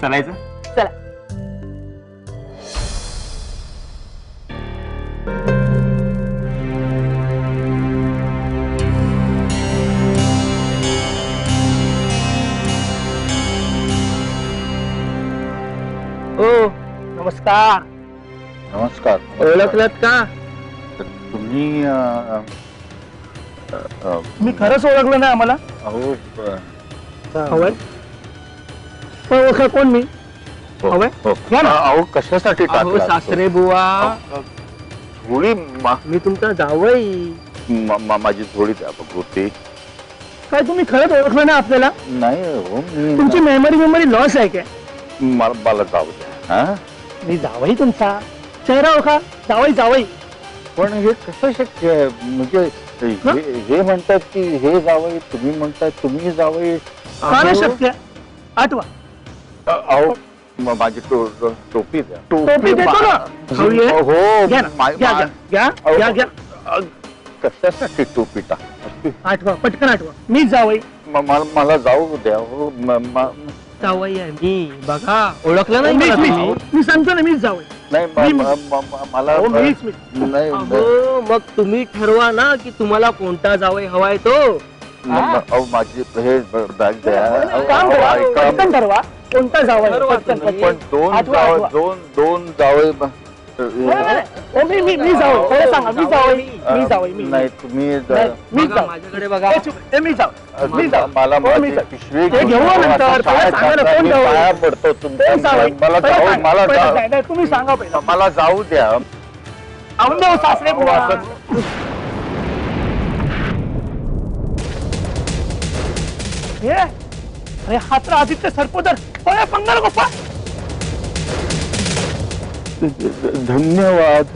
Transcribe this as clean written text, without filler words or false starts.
चलायचं? चला. ओ नमस्कार. नमस्कार. ओळखलत का? तुम्ही मी खरंच ओळखलं नाही आम्हाला. अहो हवय ओळखा कोण मी? हवय घ्या ना. अहो कशासाठी अहो टाकला सासरे बुवा, थोडी मी तुमचा जावई. माझी थोडी द्या बघू ते. काय तुम्ही खरंच ओळखलं नाही आपल्याला? नाही हो तुमची मेमरी लॉस आहे काय? मला जाऊ द्या. हा मी जावई तुमचा. चेहरा ओळखा. जावई. पण हे कसं शक्य आहे? म्हणजे हे म्हणतात की हे जावई, तुम्ही म्हणतात तुम्ही जावई. का नाही शक्य? आठवा. अहो माझी टोपी द्या. टोपी देतो ना. हवी आहे? हो घ्या ना. घ्या. कशासाठी टोपी टाक? आठवा, पटकन आठवा. मीच जावई. मला जाऊ द्या हो. जावई आहे मी. बघा ओळखलं नाही. मी सांगतो ना मीच जावई. नाही मला नाही. मग तुम्ही ठरवा ना की तुम्हाला कोणता जावई हवाय तो. अहो माझी हे बॅग द्या. पटकन ठरवा कोणता जावई. पण दोन जावई. मी जावई. खरं सांगा. मी जावई. नाही तुम्ही माझ्याकडे बघा. मी जावई. मला पिशवी घेऊ नंतर. पाया पडतो तुमच्या. मला तुम्ही सांगा पहिला. मला जाऊ द्या. सासरे बुवा. अरे हात्र आदित्य सरपोदर. पंगाला गोपा. धन्यवाद.